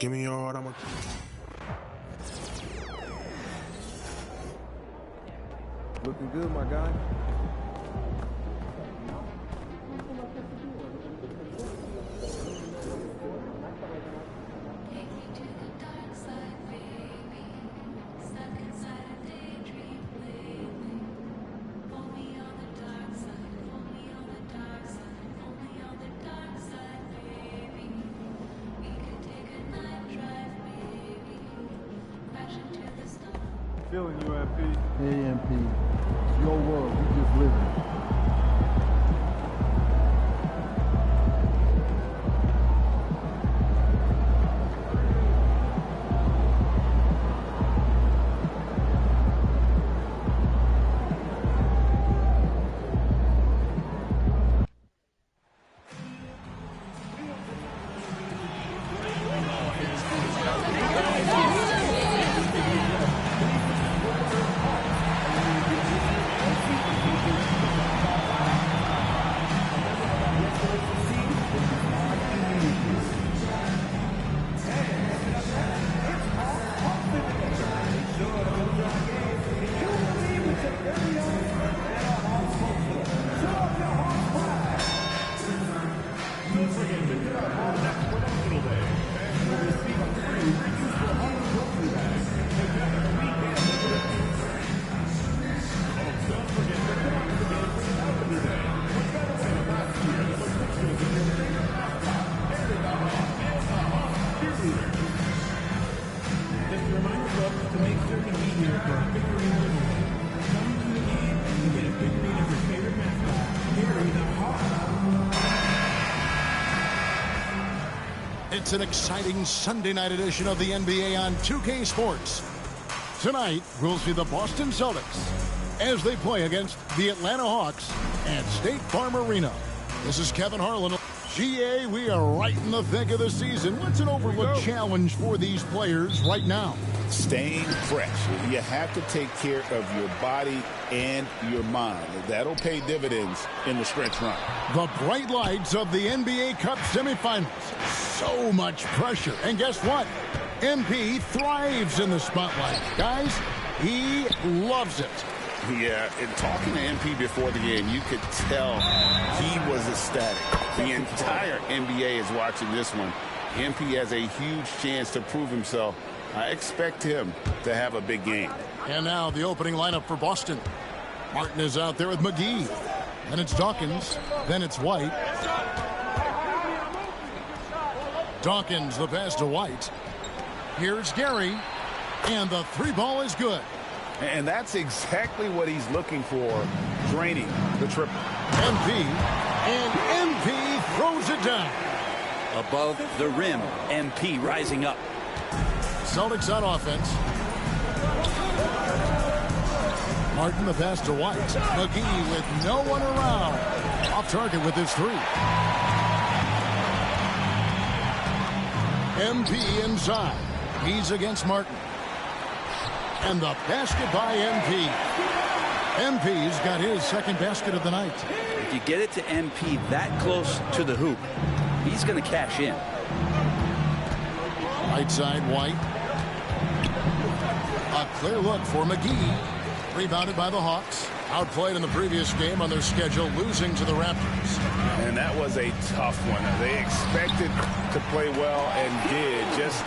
Give me all I'm Looking good, my guy. Feeling you, MP. Hey, MP. It's your world. We just living it. It's an exciting Sunday night edition of the NBA on 2K Sports. Tonight, we'll see the Boston Celtics as they play against the Atlanta Hawks at State Farm Arena. This is Kevin Harlan. GA, we are right in the thick of the season. What's an overlooked challenge for these players right now? Staying fresh. You have to take care of your body and your mind. That'll pay dividends in the stretch run. The bright lights of the NBA Cup semifinals. So much pressure. And guess what? MP thrives in the spotlight. Guys, he loves it. Yeah, and talking to MP before the game, you could tell he was ecstatic. The entire NBA is watching this one. MP has a huge chance to prove himself. I expect him to have a big game. And now the opening lineup for Boston. Martin is out there with McGee. Then it's Dawkins. Then it's White. Dawkins, the pass to White. Here's Gary. And the three ball is good. And that's exactly what he's looking for, draining the triple. MP. And MP throws it down. Above the rim, MP rising up. Celtics on offense. Martin, the pass to White. McGee with no one around. Off target with his three. MP inside. He's against Martin. And the basket by MP. MP's got his second basket of the night. If you get it to MP that close to the hoop, he's going to cash in. Right side, White. A clear look for McGee. Rebounded by the Hawks. Outplayed in the previous game on their schedule, losing to the Raptors. And that was a tough one. They expected to play well and did, just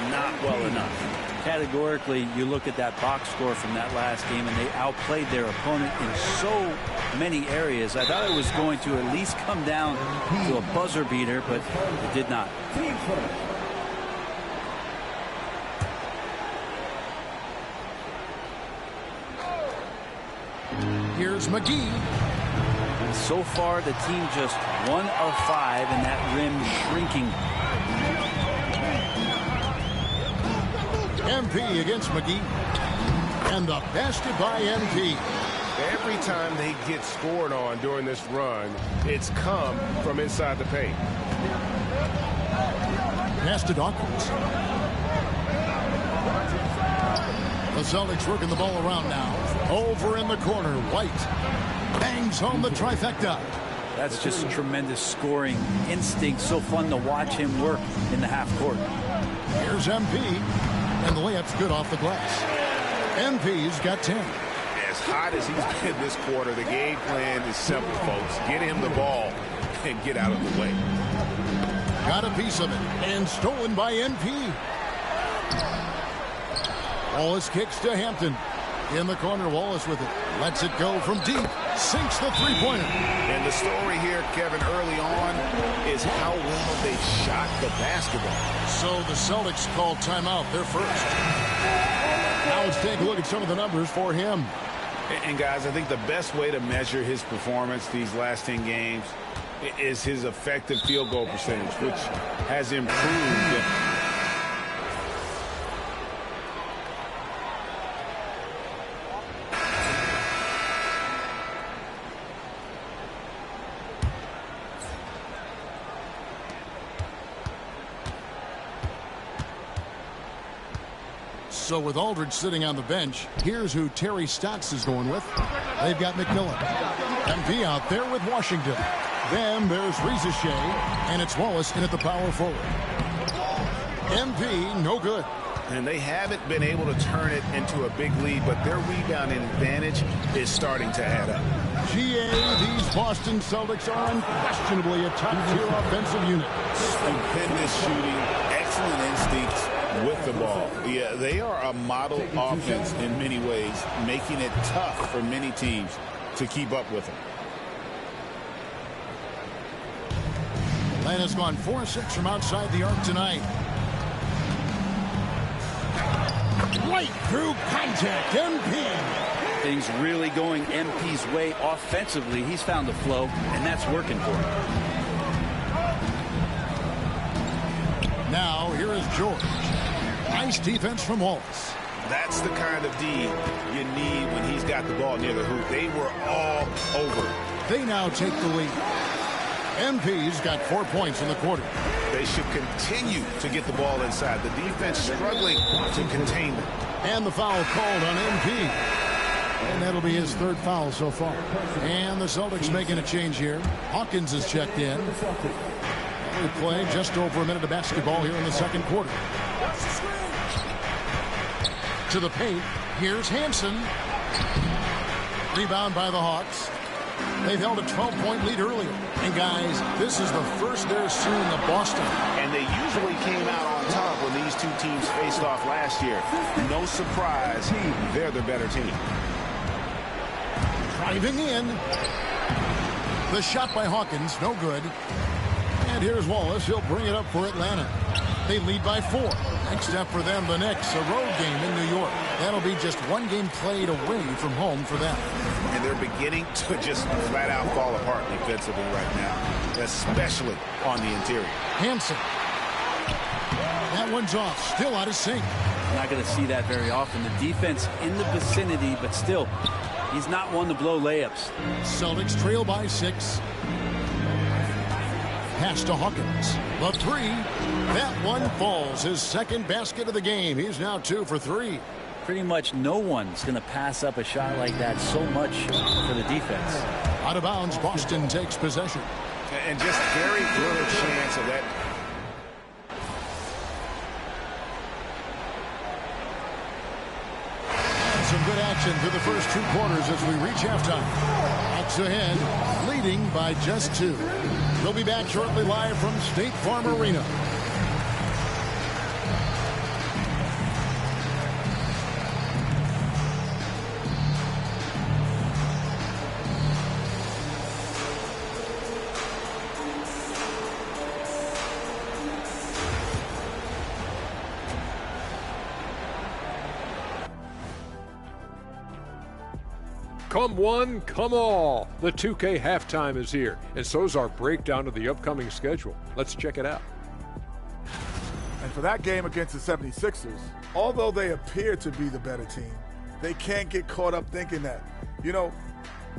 not well enough. Categorically, you look at that box score from that last game, and they outplayed their opponent in so many areas. I thought it was going to at least come down to a buzzer beater, but it did not. Here's McGee. And so far, the team just 1 of 5, and that rim shrinking. MP against McGee. And the basket by MP. Every time they get scored on during this run, it's come from inside the paint. Pass to Dawkins. The Celtics working the ball around now. Over in the corner, White bangs home the trifecta. That's just tremendous scoring instinct. So fun to watch him work in the half court. Here's MP, and the layup's good off the glass. MP's got 10. As hot as he's been this quarter, the game plan is simple, folks. Get him the ball and get out of the way. Got a piece of it, and stolen by MP. Wallace kicks to Hampton. In the corner, Wallace with it. Lets it go from deep. Sinks the three-pointer. And the story here, Kevin, early on is how well they shot the basketball. So the Celtics called timeout. They're first. Now let's take a look at some of the numbers for him. And guys, I think the best way to measure his performance these last 10 games is his effective field goal percentage, which has improved. So with Aldridge sitting on the bench, here's who Terry Stotts is going with. They've got McMillan. MP out there with Washington. Then there's Shea, and it's Wallace in at the power forward. MP, no good. And they haven't been able to turn it into a big lead, but their rebounding advantage is starting to add up. GA, these Boston Celtics are unquestionably a top-tier offensive unit. Stupendous shooting, excellent instincts with the ball. Yeah, they are a model offense in many ways, making it tough for many teams to keep up with them. Atlanta's gone 4-6 from outside the arc tonight. Right through contact, MP. Things really going MP's way offensively. He's found the flow, and that's working for him. Now, here is George. Nice defense from Wallace. That's the kind of D you need when he's got the ball near the hoop. They were all over. They now take the lead. MP's got 4 points in the quarter. They should continue to get the ball inside. The defense struggling to contain them. And the foul called on MP. And that'll be his third foul so far. And the Celtics making a change here. Hawkins is checked in. We play just over a minute of basketball here in the second quarter. To the paint. Here's Hansen. Rebound by the Hawks. They've held a 12-point lead earlier. And guys, this is the first they're seeing of Boston. And they usually came out on top when these two teams faced off last year. No surprise, they're the better team. Driving in. The shot by Hawkins, no good. And here's Wallace. He'll bring it up for Atlanta. They lead by 4. Next step for them, the Knicks, a road game in New York. That'll be just one game played away from home for them. And they're beginning to just flat out fall apart defensively right now, especially on the interior. Hansen. That one's off. Still out of sync. Not going to see that very often. The defense in the vicinity, but still, he's not one to blow layups. Celtics trail by 6. Pass to Hawkins. The 3. That one falls. His second basket of the game. He's now 2 for 3. Pretty much no one's going to pass up a shot like that so much for the defense. Out of bounds, Boston takes possession. And just very little chance of that. And some good action through the first 2 quarters as we reach halftime. Hawks ahead, leading by just 2. We'll be back shortly live from State Farm Arena. Come one, come all. The 2K halftime is here, and so's our breakdown of the upcoming schedule. Let's check it out. And for that game against the 76ers, although they appear to be the better team, they can't get caught up thinking that. You know,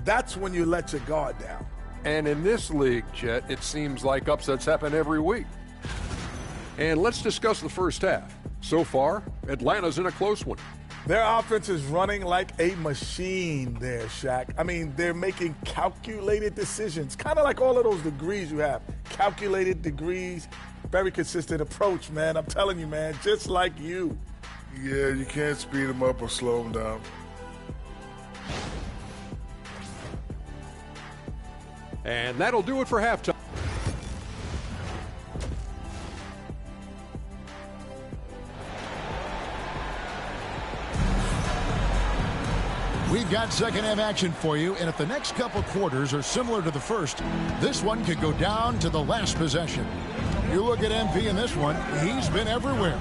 that's when you let your guard down. And in this league, Jet, it seems like upsets happen every week. And let's discuss the first half. So far, Atlanta's in a close one. Their offense is running like a machine there, Shaq. I mean, they're making calculated decisions, kind of like all of those degrees you have. Calculated degrees, Very consistent approach, man. I'm telling you, man, just like you. Yeah, you can't speed him up or slow him down. And that'll do it for halftime. We've got second half action for you, and if the next couple quarters are similar to the first, this one could go down to the last possession. You look at MP in this one, he's been everywhere.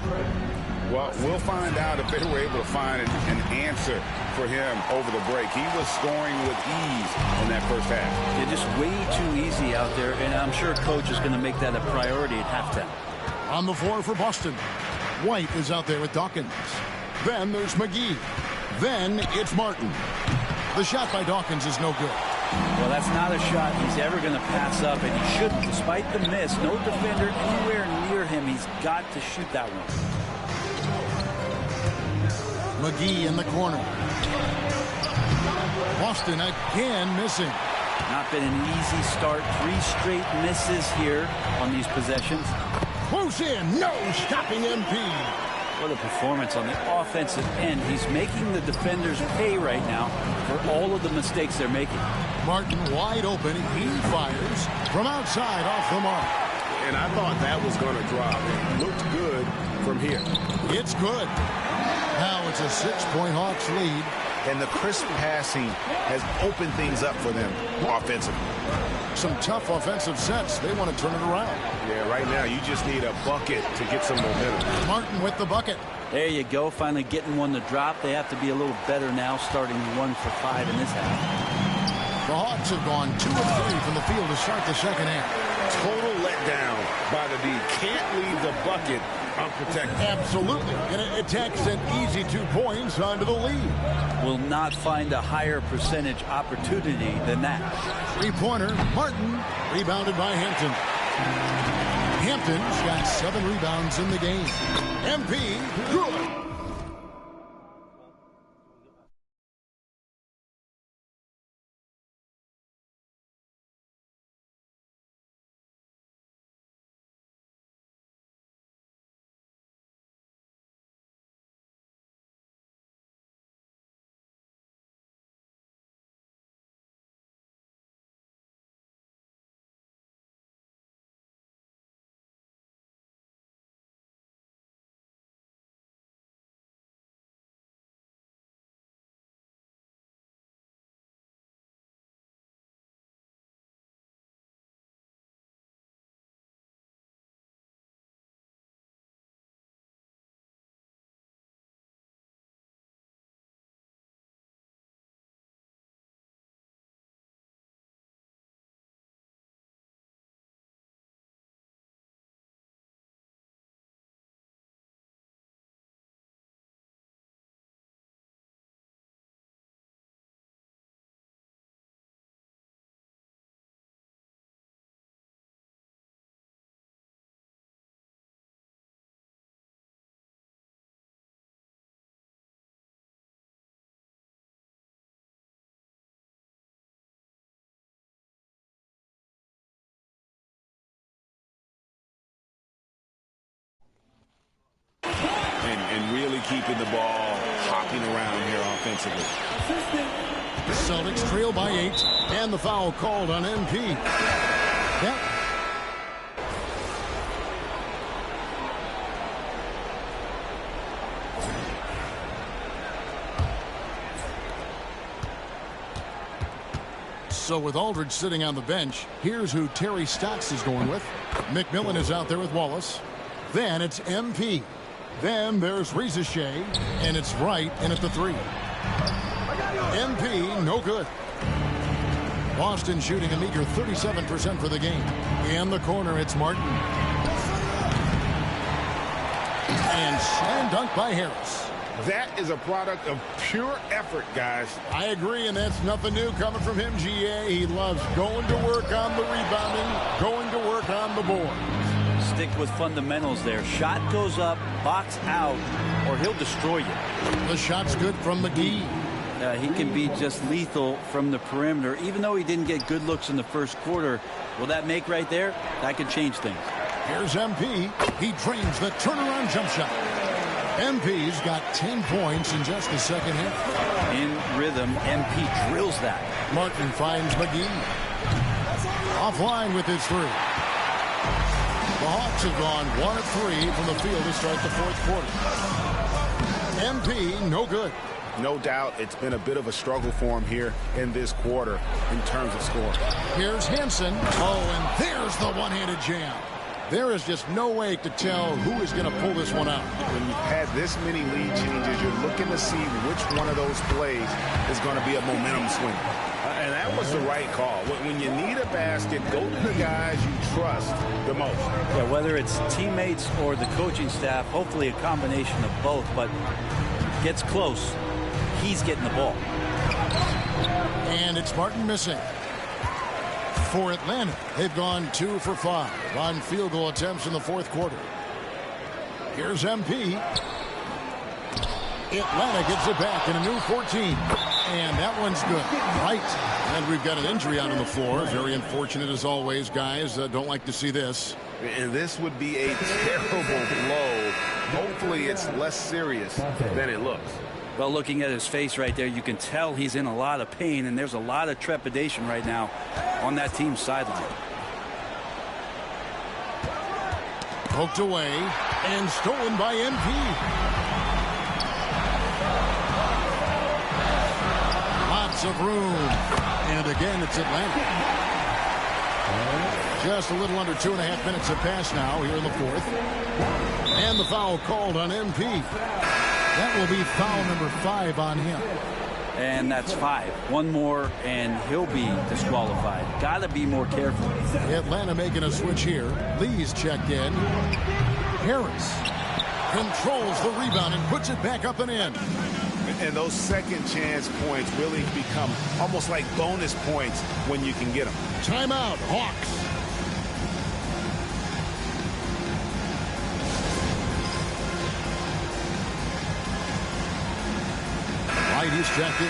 Well, we'll find out if they were able to find an answer for him over the break. He was scoring with ease in that first half. Yeah, just way too easy out there, and I'm sure coach is going to make that a priority at halftime. On the floor for Boston, White is out there with Dawkins. Then there's McGee. Then it's Martin. The shot by Dawkins is no good. Well, that's not a shot he's ever going to pass up, and he shouldn't. Despite the miss, no defender anywhere near him. He's got to shoot that one. McGee in the corner. Boston again missing. Not been an easy start. 3 straight misses here on these possessions. Close in. No stopping MP. What a performance on the offensive end. He's making the defenders pay right now for all of the mistakes they're making. Martin wide open. He fires from outside off the mark. And I thought that was going to drop. It looked good from here. It's good. Now it's a 6-point Hawks lead. And the crisp passing has opened things up for them offensively. Some tough offensive sets. They want to turn it around. Yeah, right now you just need a bucket to get some momentum. Martin with the bucket. There you go, finally getting one to drop. They have to be a little better now, starting 1 for 5 in this half. The Hawks have gone 2 of 3 from the field to start the second half. Total letdown by the D. Can't leave the bucket unprotected. Absolutely. And it takes an easy 2 points onto the lead. Will not find a higher percentage opportunity than that. 3-pointer. Martin rebounded by Hampton. Hampton's got 7 rebounds in the game. MP, good. And really keeping the ball hopping around here offensively. The Celtics trail by 8, and the foul called on MP. Yep. So with Aldridge sitting on the bench, here's who Terry Stotts is going with. McMillan is out there with Wallace. Then it's MP. Then there's Rizachet, and it's Wright in at the 3. MP, no good. Boston shooting a meager 37% for the game. In the corner, it's Martin. And slam dunk by Harris. That is a product of pure effort, guys. I agree, and that's nothing new coming from him, GA. He loves going to work on the rebounding, going to work on the board. Stick with fundamentals there. Shot goes up, box out, or he'll destroy you. The shot's good from McGee. He can be just lethal from the perimeter. Even though he didn't get good looks in the first quarter, will that make right there? That could change things. Here's MP. He drains the turnaround jump shot. MP's got 10 points in just the second half. In rhythm, MP drills that. Martin finds McGee. Offline with his three. The Hawks have gone 1 of 3 from the field to start the fourth quarter. MP, no good. No doubt it's been a bit of a struggle for him here in this quarter in terms of scoring. Here's Henson. Oh, and there's the one-handed jam. There is just no way to tell who is going to pull this one out. When you've had this many lead changes, you're looking to see which one of those plays is going to be a momentum swing. And that was the right call. When you need a basket, go to the guys you trust the most. Yeah, whether it's teammates or the coaching staff, hopefully a combination of both, but gets close. He's getting the ball. And it's Martin missing. For Atlanta, they've gone 2 for 5 on field goal attempts in the fourth quarter. Here's MP. Atlanta gets it back in a new 14. And that one's good. Right. And we've got an injury out on the floor. Very unfortunate as always, guys. Don't like to see this. And this would be a terrible blow. Hopefully it's less serious than it looks. Well, looking at his face right there, you can tell he's in a lot of pain, and there's a lot of trepidation right now on that team's sideline. Poked away and stolen by MP. Lots of room. And again, it's Atlanta. Just a little under 2.5 minutes have passed now here in the fourth. And the foul called on MP. That will be foul number 5 on him. And that's 5. One more, and he'll be disqualified. Got to be more careful. Atlanta making a switch here. Lee's checked in. Harris controls the rebound and puts it back up and in. And those second chance points really become almost like bonus points when you can get them. Timeout, Hawks. He's checked in.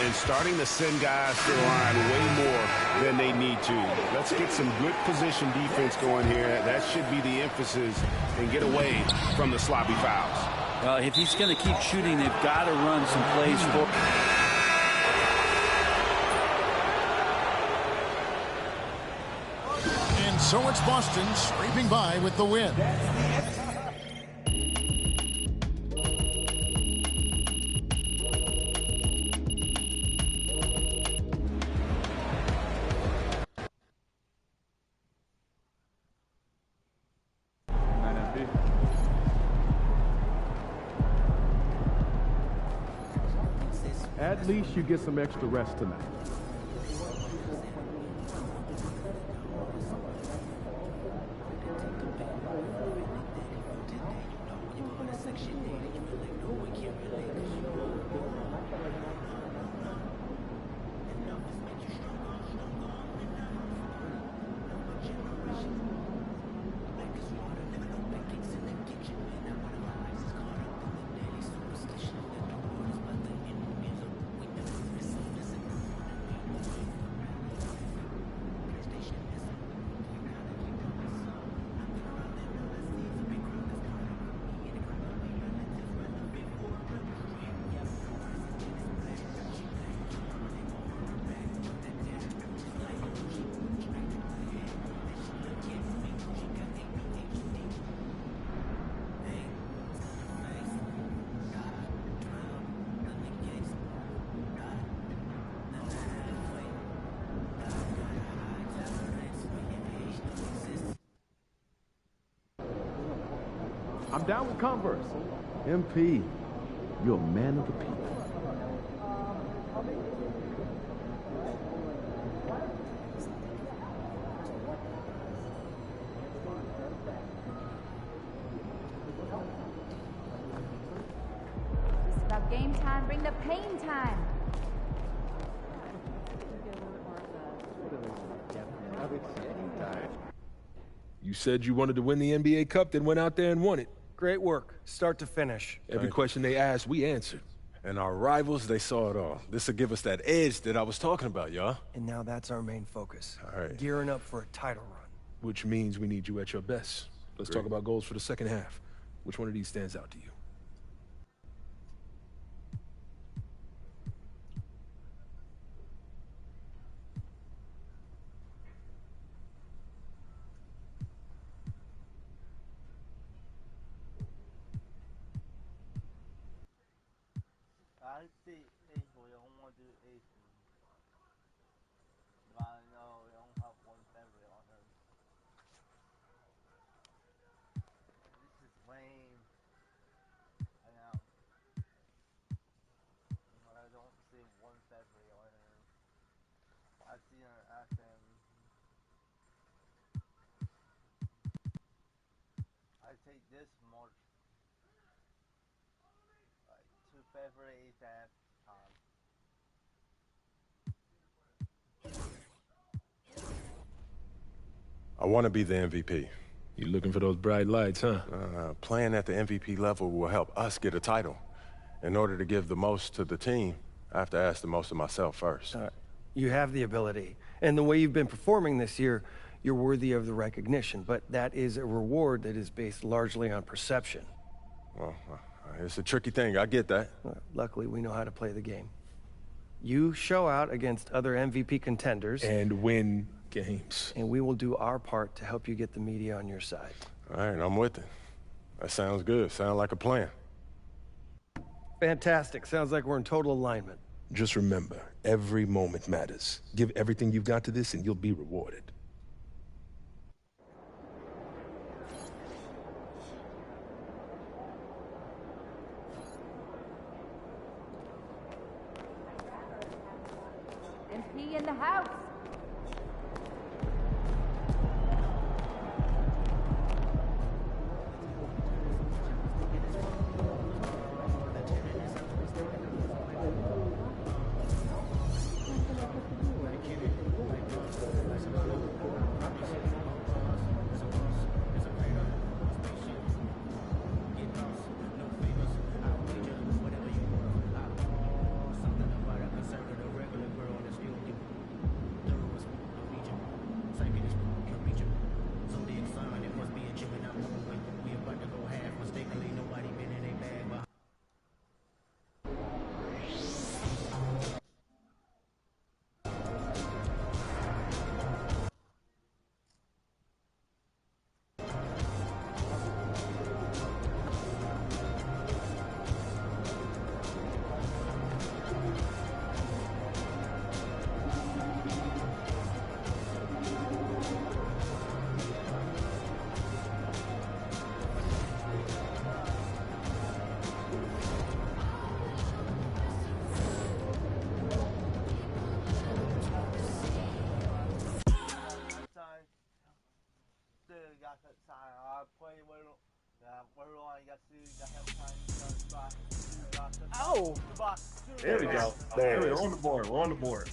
And starting to send guys to the line way more than they need to. Let's get some good position defense going here. That should be the emphasis and get away from the sloppy fouls. Well, if he's going to keep shooting, they've got to run some plays for. So it's Boston scraping by with the win. At least you get some extra rest tonight. I'm down with Converse. MP, you're a man of the people. It's about game time, bring the pain time. You said you wanted to win the NBA Cup, then went out there and won it. Great work, start to finish. Every question they asked, we answered. And our rivals, they saw it all. This will give us that edge that I was talking about, y'all. And now that's our main focus. All right. Gearing up for a title run. Which means we need you at your best. Let's talk about goals for the second half. Which one of these stands out to you? I see A for you. I want to do A for you. But I know we don't have one favorite on her. This is lame. I know. But I don't see one favorite on her. I see her at them. I take this more. Like 2 favorite at time. I want to be the MVP. You looking for those bright lights, huh? Playing at the MVP level will help us get a title. In order to give the most to the team, I have to ask the most of myself first. You have the ability. And the way you've been performing this year, you're worthy of the recognition. But that is a reward that is based largely on perception. Well, it's a tricky thing. I get that. Luckily, we know how to play the game. You show out against other MVP contenders. And win games. And we will do our part to help you get the media on your side. All right, I'm with it. That sounds good. Sounds like a plan. Fantastic. Sounds like we're in total alignment. Just remember, every moment matters. Give everything you've got to this and you'll be rewarded. MP in the house. There we go. There we go. We're on the board. We're on the board.